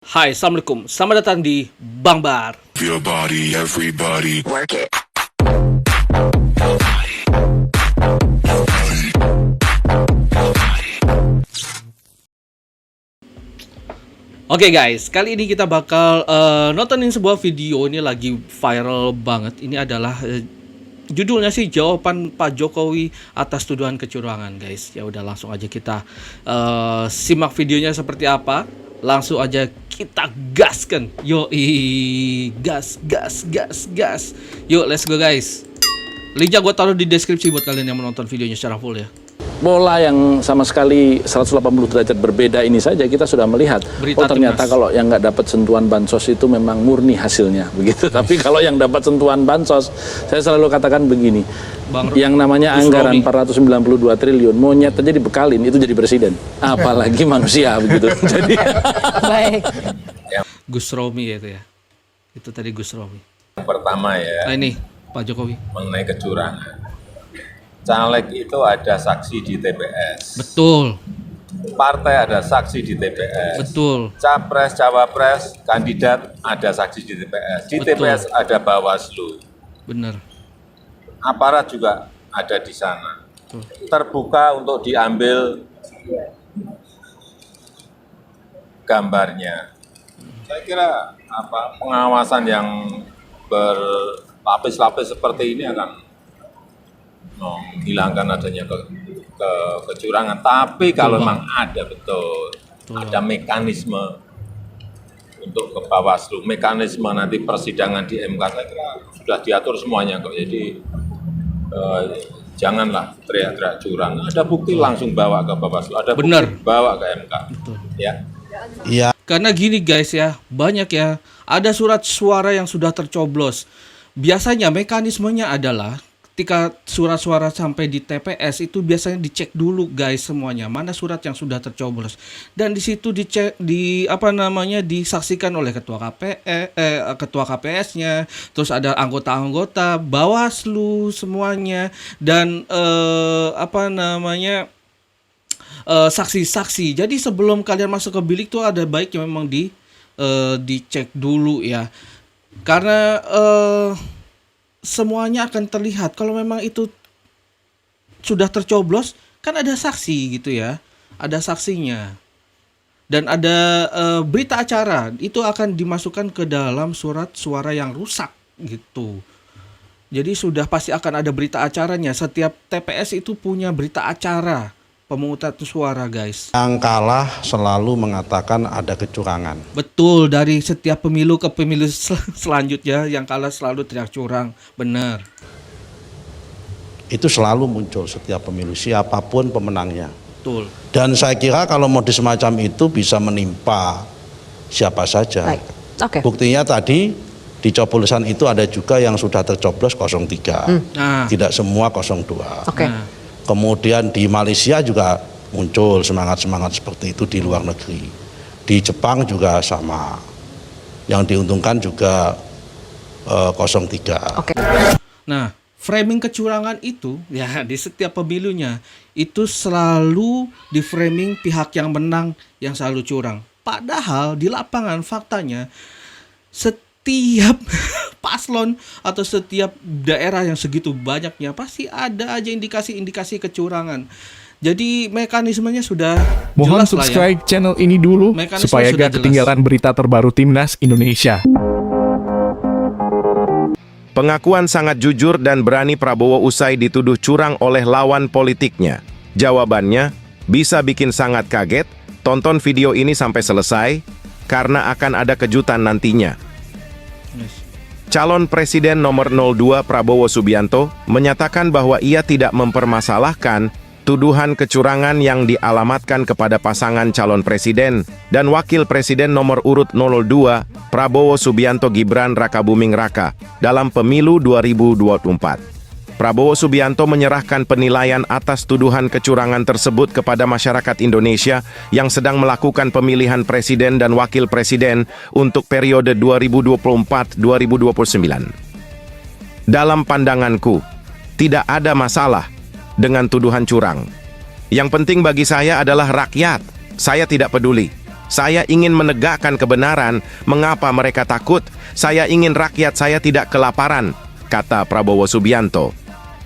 Hai, Assalamualaikum. Selamat datang di Bang Bar. Your body, everybody. Work it. Oke guys, kali ini kita bakal nontonin sebuah video. Ini lagi viral banget. Ini adalah judulnya sih jawaban Pak Jokowi atas tuduhan kecurangan, guys. Ya udah langsung aja kita simak videonya seperti apa. Langsung aja kita gaskan. Gas. Yuk, let's go guys. Linknya gue taruh di deskripsi buat kalian yang menonton videonya secara full ya. Bola yang sama sekali 180 derajat berbeda ini saja kita sudah melihat. Berita ternyata timnas. kalau yang nggak dapat sentuhan bansos itu memang murni hasilnya begitu. Tapi kalau yang dapat sentuhan bansos, saya selalu katakan begini, yang namanya Gus anggaran Romi. 492 triliun monyet aja dibekalin itu jadi presiden, apalagi manusia begitu. Jadi Baik. Gus Romi ya itu ya. Itu tadi Gus Romi. Yang pertama ya, Nah ini Pak Jokowi. mengenai kecurangan. Caleg itu ada saksi di TPS, Betul. partai ada saksi di TPS, Betul. capres, cawapres, kandidat ada saksi di TPS, di Betul. TPS ada Bawaslu, Bener. aparat juga ada di sana. Terbuka untuk diambil gambarnya. Saya kira pengawasan yang berlapis-lapis seperti ini akan menghilangkan adanya kecurangan. Tapi kalau memang ada betul, ada mekanisme untuk ke Bawaslu, mekanisme nanti persidangan di MK, saya kira sudah diatur semuanya kok. Jadi janganlah teriak-teriak curang. Ada bukti langsung bawa ke Bawaslu, ada bukti Benar. bawa ke MK. Ya. Karena gini guys ya, banyak ya, ada surat suara yang sudah tercoblos. Biasanya mekanismenya adalah ketika surat suara sampai di TPS itu biasanya dicek dulu guys semuanya, mana surat yang sudah tercoblos. Dan di situ dicek disaksikan oleh ketua ketua KPS-nya, terus ada anggota-anggota Bawaslu semuanya dan saksi-saksi. Jadi sebelum kalian masuk ke bilik tuh ada baiknya memang dicek dulu ya. Karena semuanya akan terlihat kalau memang itu sudah tercoblos, kan ada saksi gitu ya. Ada saksinya. Dan ada berita acara, itu akan dimasukkan ke dalam surat suara yang rusak gitu. Jadi sudah pasti akan ada berita acaranya. Setiap TPS itu punya berita acara pemungutan suara, guys. Yang kalah selalu mengatakan ada kecurangan. Betul, dari setiap pemilu ke pemilu selanjutnya yang kalah selalu teriak curang. Benar. Itu selalu muncul setiap pemilu, siapapun pemenangnya. Betul. Dan saya kira kalau model semacam itu bisa menimpa siapa saja. Baik. Oke. Buktinya tadi di coblosan itu ada juga yang sudah tercoblos 03. Nah, Tidak semua 02. Oke. nah, Kemudian di Malaysia juga muncul semangat-semangat seperti itu di luar negeri. Di Jepang juga sama. Yang diuntungkan juga 03. Oke. nah, framing kecurangan itu ya di setiap pemilunya itu selalu di framing pihak yang menang yang selalu curang. Padahal di lapangan faktanya setiap paslon atau setiap daerah yang segitu banyaknya pasti ada aja indikasi-indikasi kecurangan. Jadi mekanismenya sudah Mohon jelas lah ya. subscribe channel ini dulu Mekanisme supaya sudah gak ketinggalan berita terbaru Timnas Indonesia. Pengakuan sangat jujur dan berani Prabowo usai dituduh curang oleh lawan politiknya. Jawabannya, bisa bikin sangat kaget. Tonton video ini sampai selesai, karena akan ada kejutan nantinya. Calon Presiden nomor 02 Prabowo Subianto menyatakan bahwa ia tidak mempermasalahkan tuduhan kecurangan yang dialamatkan kepada pasangan calon presiden dan wakil presiden nomor urut 02 Prabowo Subianto Gibran Rakabuming Raka dalam pemilu 2024. Prabowo Subianto menyerahkan penilaian atas tuduhan kecurangan tersebut kepada masyarakat Indonesia yang sedang melakukan pemilihan presiden dan wakil presiden untuk periode 2024-2029. Dalam pandanganku, tidak ada masalah dengan tuduhan curang. Yang penting bagi saya adalah rakyat. Saya tidak peduli. Saya ingin menegakkan kebenaran. Mengapa mereka takut? Saya ingin rakyat saya tidak kelaparan, kata Prabowo Subianto.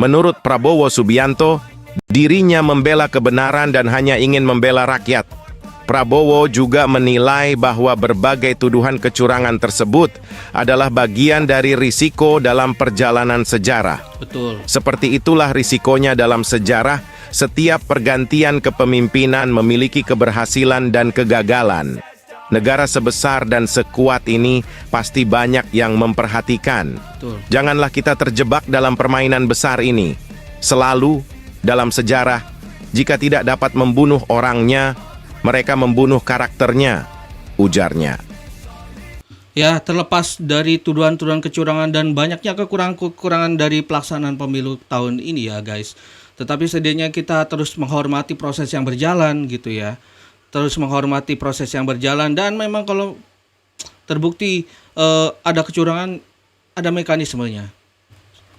Menurut Prabowo Subianto, dirinya membela kebenaran dan hanya ingin membela rakyat. Prabowo juga menilai bahwa berbagai tuduhan kecurangan tersebut adalah bagian dari risiko dalam perjalanan sejarah. Betul. Seperti itulah risikonya dalam sejarah, setiap pergantian kepemimpinan memiliki keberhasilan dan kegagalan. Negara sebesar dan sekuat ini pasti banyak yang memperhatikan. Betul. Janganlah kita terjebak dalam permainan besar ini. Selalu dalam sejarah, jika tidak dapat membunuh orangnya, mereka membunuh karakternya, ujarnya. Ya, terlepas dari tuduhan-tuduhan kecurangan dan banyaknya kekurangan-kekurangan dari pelaksanaan pemilu tahun ini ya guys. Tetapi setidaknya kita terus menghormati proses yang berjalan gitu ya. Terus menghormati proses yang berjalan dan memang kalau terbukti ada kecurangan, ada mekanismenya.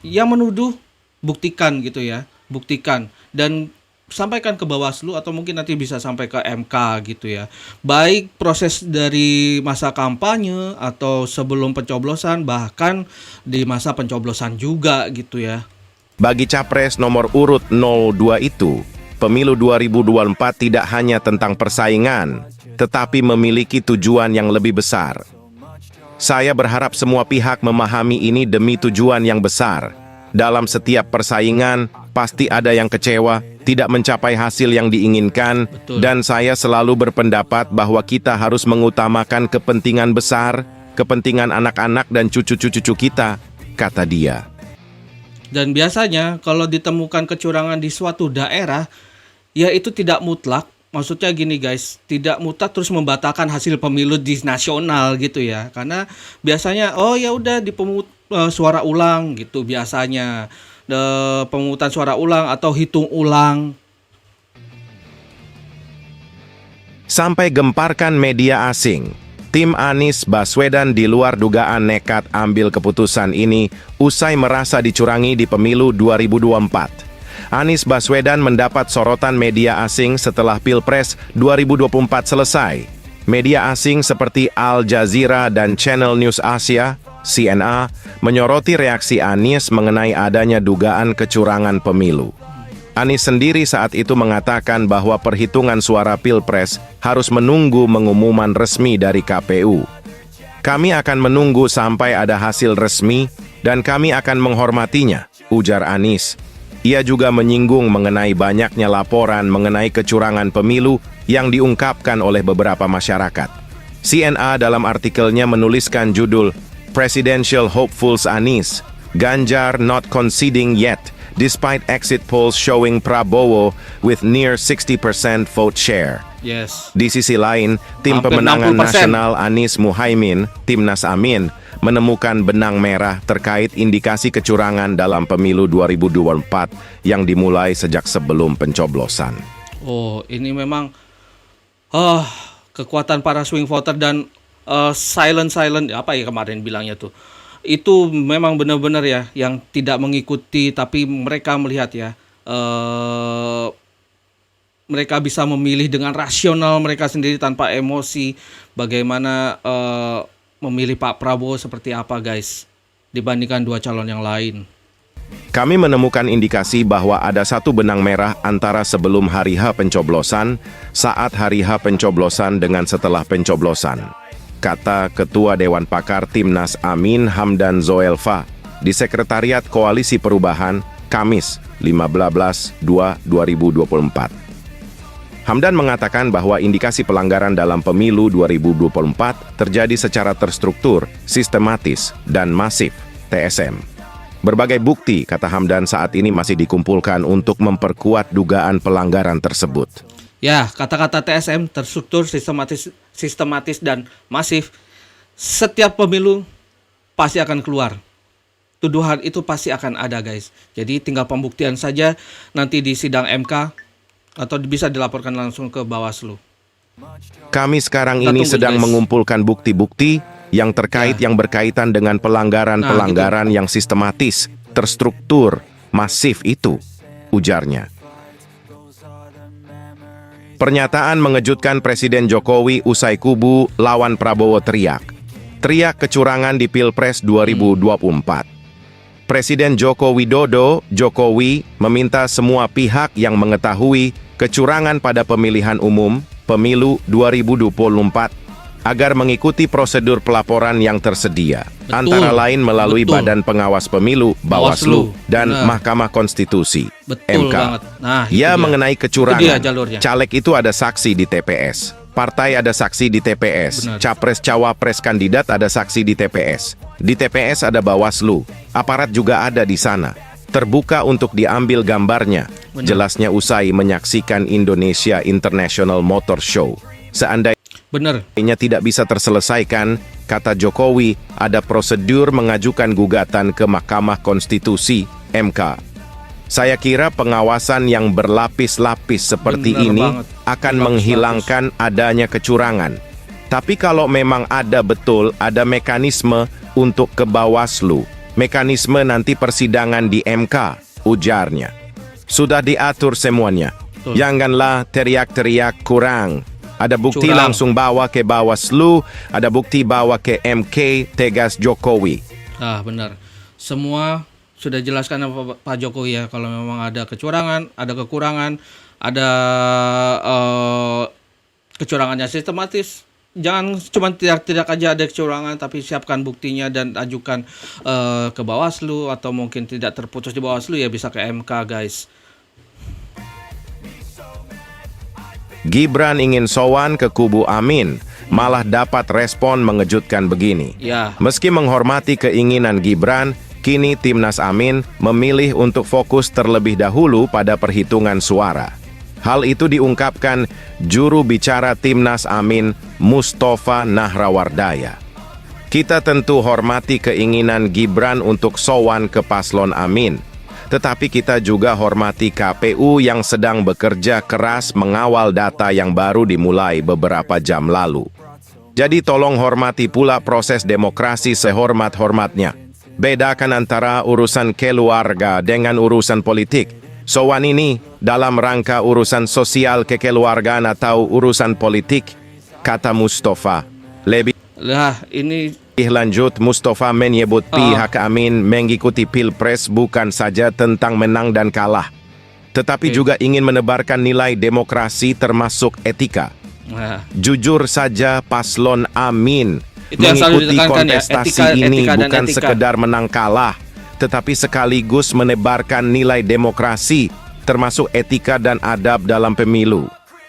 Yang menuduh, buktikan gitu ya. Buktikan dan sampaikan ke Bawaslu atau mungkin nanti bisa sampai ke MK gitu ya. Baik proses dari masa kampanye atau sebelum pencoblosan bahkan di masa pencoblosan juga gitu ya. Bagi capres nomor urut 02 itu, pemilu 2024 tidak hanya tentang persaingan, tetapi memiliki tujuan yang lebih besar. Saya berharap semua pihak memahami ini demi tujuan yang besar. Dalam setiap persaingan, pasti ada yang kecewa, tidak mencapai hasil yang diinginkan, Betul. dan saya selalu berpendapat bahwa kita harus mengutamakan kepentingan besar, kepentingan anak-anak dan cucu-cucu kita, kata dia. Dan biasanya kalau ditemukan kecurangan di suatu daerah, ya itu tidak mutlak. Maksudnya gini guys, tidak mutlak terus membatalkan hasil pemilu di nasional gitu ya. Karena biasanya oh ya udah suara ulang gitu biasanya. Pemungutan suara ulang atau hitung ulang. Sampai gemparkan media asing. Tim Anies Baswedan di luar dugaan nekat ambil keputusan ini usai merasa dicurangi di pemilu 2024. Anies Baswedan mendapat sorotan media asing setelah Pilpres 2024 selesai. Media asing seperti Al Jazeera dan Channel News Asia, CNA, menyoroti reaksi Anies mengenai adanya dugaan kecurangan pemilu. Anies sendiri saat itu mengatakan bahwa perhitungan suara Pilpres harus menunggu pengumuman resmi dari KPU. Kami akan menunggu sampai ada hasil resmi dan kami akan menghormatinya, ujar Anies. Ia juga menyinggung mengenai banyaknya laporan mengenai kecurangan pemilu yang diungkapkan oleh beberapa masyarakat. CNA dalam artikelnya menuliskan judul Presidential Hopefuls Anies, Ganjar not conceding yet, despite exit polls showing Prabowo with near 60% vote share. Yes. Di sisi lain, tim Hampir pemenangan 60%. nasional Anies Muhaimin, Timnas Amin, menemukan benang merah terkait indikasi kecurangan dalam pemilu 2024 yang dimulai sejak sebelum pencoblosan. Oh, ini memang kekuatan para swing voter dan silent apa ya kemarin bilangnya tuh. Itu memang benar-benar ya yang tidak mengikuti tapi mereka melihat ya mereka bisa memilih dengan rasional mereka sendiri tanpa emosi bagaimana memilih Pak Prabowo seperti apa guys dibandingkan dua calon yang lain. Kami menemukan indikasi bahwa ada satu benang merah antara sebelum hari H pencoblosan, saat hari H pencoblosan dengan setelah pencoblosan, kata Ketua Dewan Pakar Timnas Amin Hamdan Zoelfa di Sekretariat Koalisi Perubahan, Kamis 15/2/2024. Hamdan mengatakan bahwa indikasi pelanggaran dalam pemilu 2024 terjadi secara terstruktur, sistematis, dan masif, TSM. Berbagai bukti, kata Hamdan, saat ini masih dikumpulkan untuk memperkuat dugaan pelanggaran tersebut. Ya, kata-kata TSM, terstruktur, sistematis dan masif, setiap pemilu pasti akan keluar. Tuduhan itu pasti akan ada, guys. Jadi tinggal pembuktian saja nanti di sidang MK atau bisa dilaporkan langsung ke Bawaslu. Kami sekarang Kita ini tunggu, sedang guys. mengumpulkan bukti-bukti yang terkait yang berkaitan dengan pelanggaran-pelanggaran yang sistematis, terstruktur, masif itu, ujarnya. Pernyataan mengejutkan Presiden Jokowi usai kubu lawan Prabowo teriak kecurangan di Pilpres 2024. Presiden Joko Widodo, Jokowi, meminta semua pihak yang mengetahui kecurangan pada pemilihan umum, pemilu 2024, agar mengikuti prosedur pelaporan yang tersedia. Betul. Antara lain melalui Betul. Badan Pengawas Pemilu, Bawaslu, dan Benar. Mahkamah Konstitusi, Betul MK. banget. Nah, itu Ya dia. mengenai Itu kecurangan, dia jalurnya. caleg itu ada saksi di TPS, partai ada saksi di TPS, Benar. capres-cawapres kandidat ada saksi di TPS. Di TPS ada Bawaslu, aparat juga ada di sana. Terbuka untuk diambil gambarnya. Benar. Jelasnya usai menyaksikan Indonesia International Motor Show. Bener. Seandainya tidak bisa terselesaikan, kata Jokowi, ada prosedur mengajukan gugatan ke Mahkamah Konstitusi, MK. Saya kira pengawasan yang berlapis-lapis seperti Bener ini banget. akan Berlapis-lapis. menghilangkan adanya kecurangan. Tapi kalau memang ada betul, ada mekanisme untuk ke Bawaslu, mekanisme nanti persidangan di MK, ujarnya. Sudah diatur semuanya. Betul. Janganlah teriak-teriak kurang. Ada bukti Curang. langsung bawa ke Bawaslu, ada bukti bawa ke MK, tegas Jokowi. Nah, benar. Semua sudah jelaskan sama Pak Jokowi ya, kalau memang ada kecurangan, ada kekurangan, ada kecurangannya sistematis. Jangan cuma tidak aja ada kecurangan, tapi siapkan buktinya dan ajukan ke Bawaslu, atau mungkin tidak terputus di Bawaslu ya bisa ke MK, guys. Gibran ingin sowan ke kubu Amin, malah dapat respon mengejutkan begini. Ya. Meski menghormati keinginan Gibran, kini Timnas Amin memilih untuk fokus terlebih dahulu pada perhitungan suara. Hal itu diungkapkan juru bicara Timnas Amin, Mustafa Nahrawardaya. Kita tentu hormati keinginan Gibran untuk sowan ke paslon Amin. Tetapi kita juga hormati KPU yang sedang bekerja keras mengawal data yang baru dimulai beberapa jam lalu. Jadi tolong hormati pula proses demokrasi sehormat-hormatnya. Bedakan antara urusan keluarga dengan urusan politik. Sowan ini dalam rangka urusan sosial kekeluargaan atau urusan politik, kata Mustafa. Lebih Lah, ini lanjut, Mustafa menyebut pihak Amin mengikuti Pilpres bukan saja tentang menang dan kalah, tetapi juga ingin menebarkan nilai demokrasi termasuk etika. nah, Jujur saja paslon Amin Itu yang selalu mengikuti ditekankan ya, kontestasi etika ini dan bukan etika. sekedar menang kalah, tetapi sekaligus menebarkan nilai demokrasi termasuk etika dan adab dalam pemilu.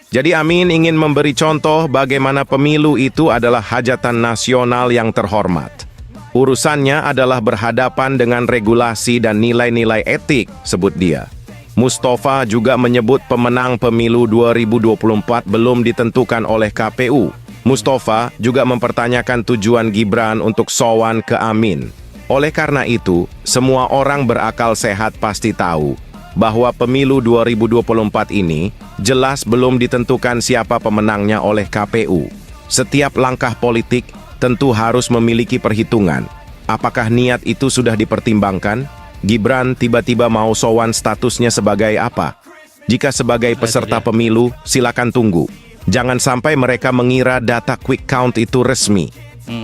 Jadi Amin ingin memberi contoh bagaimana pemilu itu adalah hajatan nasional yang terhormat. Urusannya adalah berhadapan dengan regulasi dan nilai-nilai etik, sebut dia. Mustafa juga menyebut pemenang pemilu 2024 belum ditentukan oleh KPU. Mustafa juga mempertanyakan tujuan Gibran untuk sowan ke Amin. Oleh karena itu, semua orang berakal sehat pasti tahu bahwa pemilu 2024 ini jelas belum ditentukan siapa pemenangnya oleh KPU. Setiap langkah politik tentu harus memiliki perhitungan. Apakah niat itu sudah dipertimbangkan? Gibran tiba-tiba mau sowan statusnya sebagai apa? Jika sebagai peserta pemilu, silakan tunggu. Jangan sampai mereka mengira data quick count itu resmi.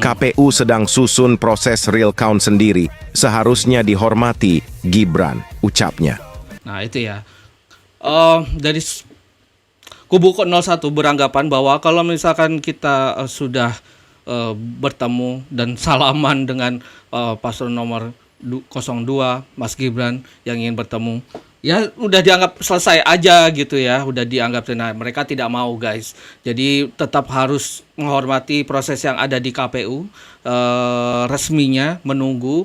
KPU sedang susun proses real count sendiri. Seharusnya dihormati, Gibran, ucapnya. Nah itu ya, dari kubu 01 beranggapan bahwa kalau misalkan kita sudah bertemu dan salaman dengan paslon nomor 02 Mas Gibran yang ingin bertemu, ya udah dianggap selesai aja gitu ya, udah dianggap. Nah mereka tidak mau, guys. Jadi tetap harus menghormati proses yang ada di KPU, resminya menunggu.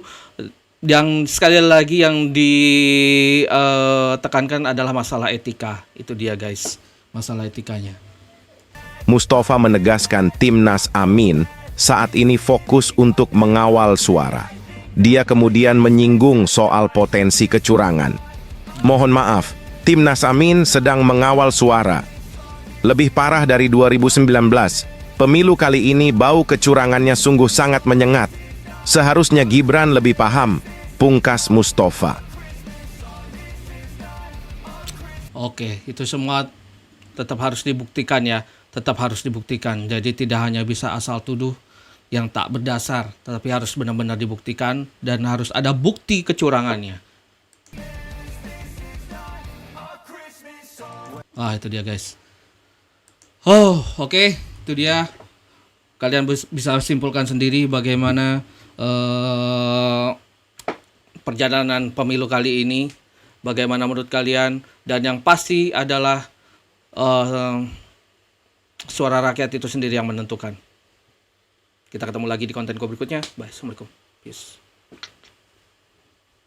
Yang sekali lagi yang ditekankan adalah masalah etika. Itu dia, guys, masalah etikanya. Mustafa menegaskan Timnas Amin saat ini fokus untuk mengawal suara. Dia kemudian menyinggung soal potensi kecurangan. Mohon maaf, Timnas Amin sedang mengawal suara. Lebih parah dari 2019, pemilu kali ini bau kecurangannya sungguh sangat menyengat. Seharusnya Gibran lebih paham, pungkas Mustafa. Oke, itu semua tetap harus dibuktikan ya, tetap harus dibuktikan. Jadi tidak hanya bisa asal tuduh yang tak berdasar, tetapi harus benar-benar dibuktikan dan harus ada bukti kecurangannya. Itu dia guys. Oke, itu dia. Kalian bisa simpulkan sendiri bagaimana perjalanan pemilu kali ini. Bagaimana menurut kalian? Dan yang pasti adalah suara rakyat itu sendiri yang menentukan. Kita ketemu lagi di kontenku berikutnya. Bye. Assalamualaikum. Peace.